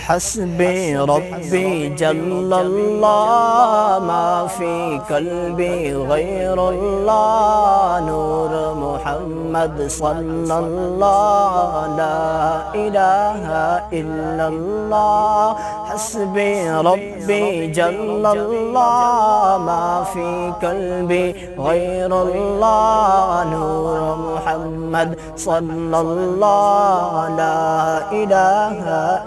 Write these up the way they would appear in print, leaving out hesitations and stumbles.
حسبی ربی جل اللہ ما فی قلبی غیر اللہ نور محمد صلی اللہ لا الہ الا اللہ حسبی ربی جل اللہ ما فی قلبی غیر اللہ نور محمد صلی اللہ لا الہ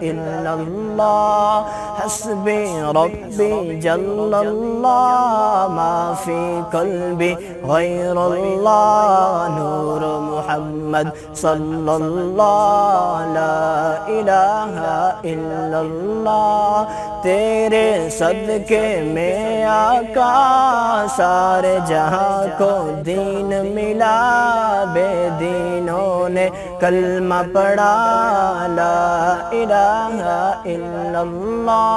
الا اللہ حسبی ربی جل اللہ ما فی قلبی غیر اللہ نور محمد صلی اللہ لا الہ الا اللہ تیرے صدقے میں آقا سارے جہاں کو دین ملا بے دینوں نے کلمہ پڑھا لا الہ الا اللہ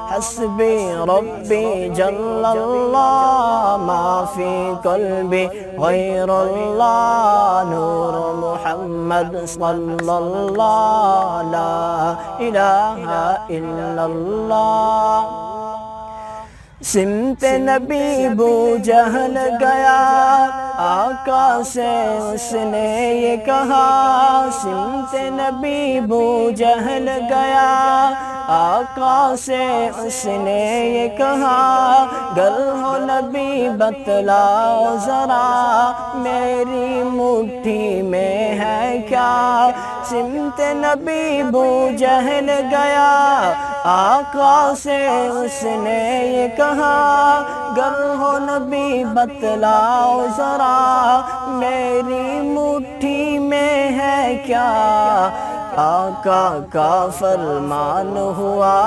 حسبی ربی جل اللہ ما فی قلبی غیر اللہ نور محمد صلی اللہ لا الہ الا اللہ سمت نبی بو جہل گیا آقا سے اس نے یہ کہا سمت نبی بو جہل گیا آقا سے اس نے یہ کہا گر ہو نبی بتلاؤ ذرا میری مٹھی میں ہے کیا سمت نبی بو جہل گیا آقا سے اس نے یہ کہا گر ہو نبی بتلاؤ ذرا میری مٹھی میں ہے کیا آقا کا فرمان ہوا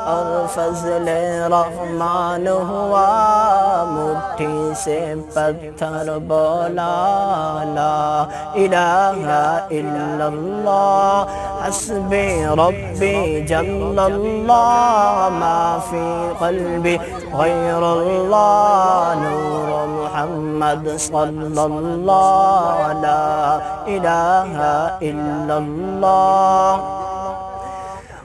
اور فضل رحمان ہوا مٹھی سے پتھر بولا لا الہ الا اللہ حسبی ربی جل اللہ ما فی قلبی غیر اللہ نور محمد صلی اللہ لا الہ الا اللہ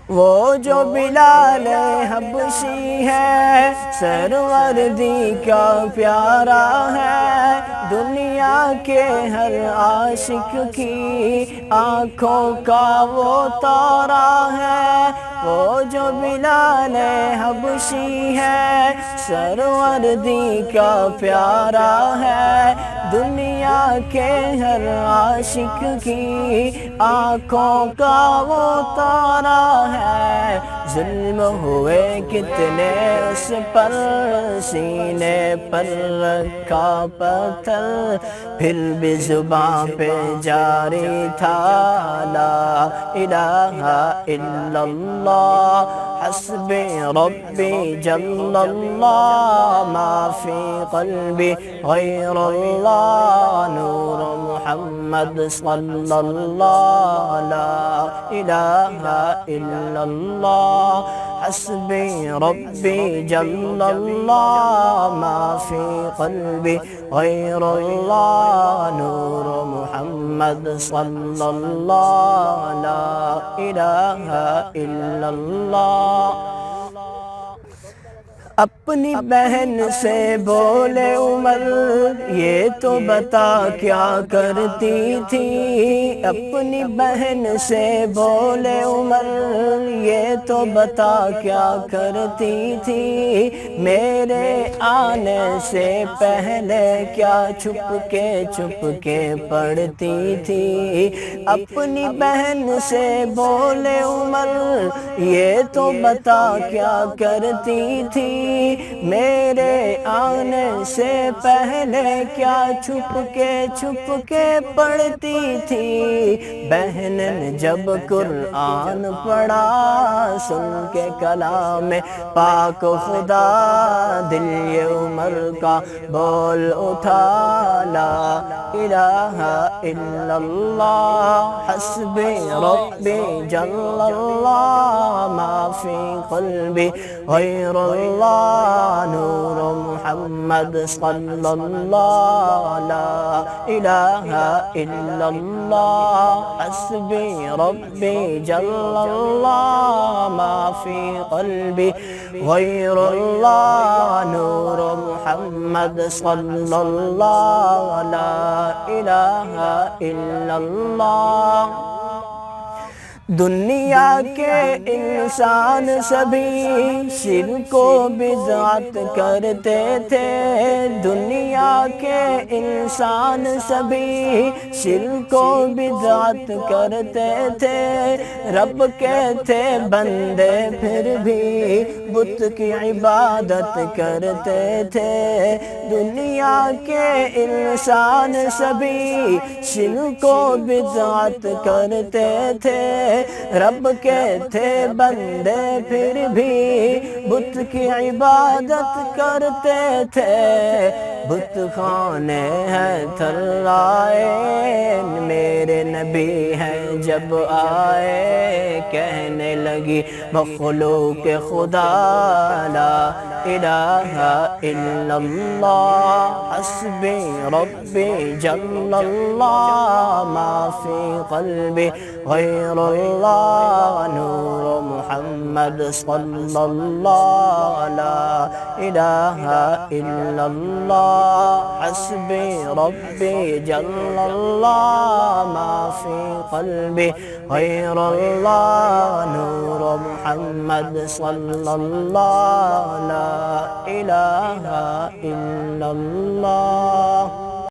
وہ جو بلال حبشی ہے سروردی کا پیارا ہے دنیا کے ہر عاشق کی آنکھوں کا وہ تارا ہے وہ جو بلال حبشی ہے سروردی کا پیارا ہے دنیا کے ہر عاشق کی آنکھوں کا وہ تارا ہے ظلم ہوئے کتنے اس پر سینے پر رکھا پتھر پھر بھی زباں پہ جاری تھا لا الہ الا اللہ حسبی ربی جل اللہ ما فی قلبی غیر اللہ نور محمد صلی اللہ لا الہ الا اللہ حسبی ربی جل اللہ ما فی قلبی غیر اللہ نور محمد صلی اللہ لا الہ الا اللہ اپنی بہن سے بولے عمر یہ تو بتا کیا کرتی تھی اپنی بہن سے بولے عمر یہ تو بتا کیا کرتی تھی میرے آنے سے پہلے کیا چھپ کے پڑھتی تھی اپنی بہن سے بولے عمر یہ تو بتا کیا کرتی تھی میرے آنے سے پہلے کیا چھپ کے پڑھتی تھی بہن نے جب قرآن پڑھا سن کے کلام پاک خدا دل یہ عمر کا بول اٹھا لا الہ الا اللہ حسبی ربی جل اللہ ما فی قلبی غیر اللہ نور محمد صلی اللہ لا الہ الا اللہ حسبی ربی جل اللہ ما في قلبي غير الله نور محمد صلى الله لا إله إلا الله دنیا کے انسان سبھی شرک و بدعت کرتے تھے دنیا کے انسان سبھی شرک و بدعت کرتے تھے رب کے تھے بندے پھر بھی بت کی عبادت کرتے تھے دنیا کے انسان سبھی شرک و بدعت کرتے تھے رب کے تھے بندے پھر بھی بت کی عبادت کرتے تھے بت خانے ہیں تھرائے میرے نبی ہیں جب آئے کہنے لگی مخلوق خدا لا الہ الا اللہ حسبی ربی جل اللہ ما فی قلبی غیر اللہ نور محمد صلی اللہ لا الہ الا اللہ حسبی ربی جل اللہ ما فی قلبی غیر اللہ نور محمد صلی اللہ لا الہ الا اللہ